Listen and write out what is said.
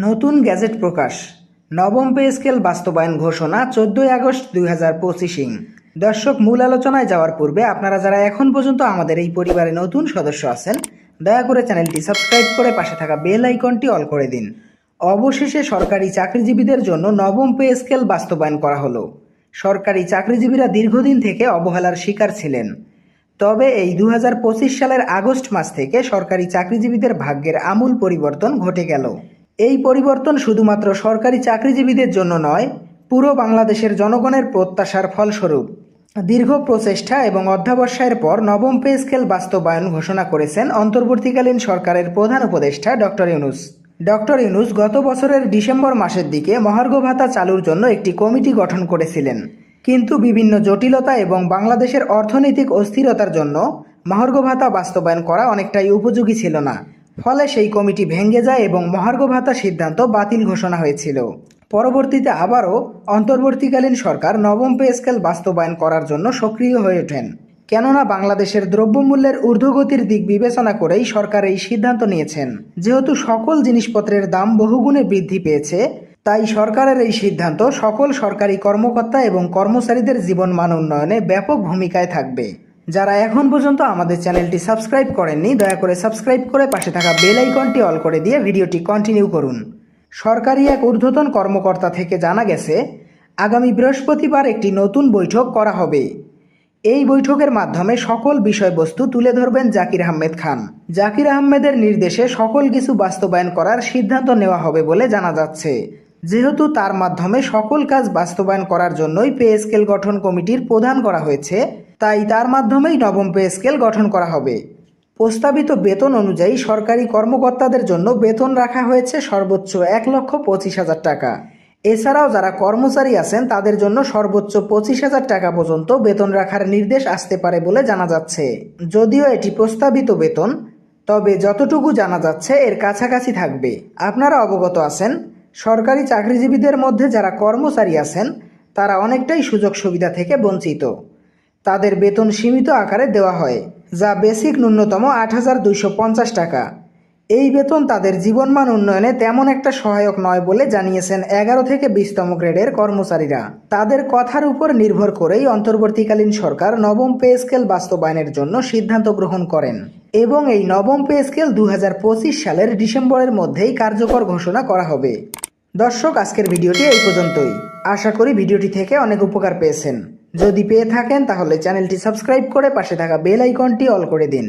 নতুন গ্যাজেট প্রকাশ, নবম pay scale বাস্তবায়ন ঘোষণা 14 আগস্ট 2025। দর্শক, মূল আলোচনায় যাওয়ার পূর্বে আপনারা যারা এখন পর্যন্ত আমাদের এই পরিবারে নতুন সদস্য আছেন, দয়া করে চ্যানেলটি সাবস্ক্রাইব করে পাশে থাকা বেল আইকনটি অল করে দিন। অবশেষে সরকারি চাকরিজীবীদের জন্য নবম পে স্কেল বাস্তবায়ন করা হলো। সরকারি চাকরিজীবীরা দীর্ঘদিন থেকে অবহেলার শিকার ছিলেন। তবে এই 2025 সালের আগস্ট মাস থেকে সরকারি চাকরিজীবীদের ভাগ্যের আমূল পরিবর্তন ঘটে গেল। এই পরিবর্তন শুধুমাত্র সরকারি চাকরিজীবীদের জন্য নয়, পুরো বাংলাদেশের জনগণের প্রত্যাশার ফলস্বরূপ। দীর্ঘ প্রচেষ্টা এবং অধ্যবসায়ের পর নবম পে স্কেল বাস্তবায়ন ঘোষণা করেছেন অন্তর্বর্তীকালীন সরকারের প্রধান উপদেষ্টা ডক্টর ইউনূস। ডক্টর ইউনূস গত বছরের ডিসেম্বর মাসের দিকে মহার্ঘ ভাতা চালুর জন্য একটি কমিটি গঠন করেছিলেন, কিন্তু বিভিন্ন জটিলতা এবং বাংলাদেশের অর্থনৈতিক অস্থিরতার জন্য মহার্ঘ ভাতা বাস্তবায়ন করা অনেকটাই উপযোগী ছিল না। ফলে সেই কমিটি ভেঙে যায় এবং মহার্ঘ ভাতা সিদ্ধান্ত বাতিল ঘোষণা হয়েছিল। পরবর্তীতে আবারও অন্তর্বর্তীকালীন সরকার নবম পে স্কেল বাস্তবায়ন করার জন্য সক্রিয় হয়ে ওঠেন, কেননা বাংলাদেশের দ্রব্যমূল্যের ঊর্ধ্বগতির দিক বিবেচনা করেই সরকার এই সিদ্ধান্ত নিয়েছেন। যেহেতু সকল জিনিসপত্রের দাম বহুগুণে বৃদ্ধি পেয়েছে, তাই সরকারের এই সিদ্ধান্ত সকল সরকারি কর্মকর্তা এবং কর্মচারীদের জীবনমান উন্নয়নে ব্যাপক ভূমিকায় থাকবে। যারা এখন পর্যন্ত আমাদের চ্যানেলটি সাবস্ক্রাইব করেননি, দয়া করে সাবস্ক্রাইব করে পাশে থাকা বেল আইকনটি অল করে দিয়ে ভিডিওটি কন্টিনিউ করুন। সরকারি এক ঊর্ধ্বতন কর্মকর্তা থেকে জানা গেছে, আগামী বৃহস্পতিবার একটি নতুন বৈঠক করা হবে। এই বৈঠকের মাধ্যমে সকল বিষয়বস্তু তুলে ধরবেন জাকির আহমেদ খান। জাকির আহমেদের নির্দেশে সকল কিছু বাস্তবায়ন করার সিদ্ধান্ত নেওয়া হবে বলে জানা যাচ্ছে। যেহেতু তার মাধ্যমে সকল কাজ বাস্তবায়ন করার জন্যই পে স্কেল গঠন কমিটির প্রধান করা হয়েছে, তাই তার মাধ্যমেই নবম পে স্কেল গঠন করা হবে। প্রস্তাবিত বেতন অনুযায়ী সরকারি কর্মকর্তাদের জন্য বেতন রাখা হয়েছে সর্বোচ্চ 1,25,000 টাকা। এছাড়াও যারা কর্মচারী আছেন তাদের জন্য সর্বোচ্চ 25,000 টাকা পর্যন্ত বেতন রাখার নির্দেশ আসতে পারে বলে জানা যাচ্ছে। যদিও এটি প্রস্তাবিত বেতন, তবে যতটুকু জানা যাচ্ছে এর কাছাকাছি থাকবে। আপনারা অবগত আছেন, সরকারি চাকরিজীবীদের মধ্যে যারা কর্মচারী আছেন তারা অনেকটাই সুযোগ সুবিধা থেকে বঞ্চিত। তাদের বেতন সীমিত আকারে দেওয়া হয়, যা বেসিক ন্যূনতম 8,250 টাকা। এই বেতন তাদের জীবনমান উন্নয়নে তেমন একটা সহায়ক নয় বলে জানিয়েছেন 11 থেকে 20তম গ্রেডের কর্মচারীরা। তাদের কথার উপর নির্ভর করেই অন্তর্বর্তীকালীন সরকার নবম পে স্কেল বাস্তবায়নের জন্য সিদ্ধান্ত গ্রহণ করেন এবং এই নবম পে স্কেল 2025 সালের ডিসেম্বরের মধ্যেই কার্যকর ঘোষণা করা হবে। দর্শক, আজকের ভিডিওটি এই পর্যন্তই। আশা করি ভিডিওটি থেকে অনেক উপকার পেয়েছেন। যদি পেয়ে থাকেন তাহলে চ্যানেলটি সাবস্ক্রাইব করে পাশে থাকা বেল আইকনটি অল করে দিন।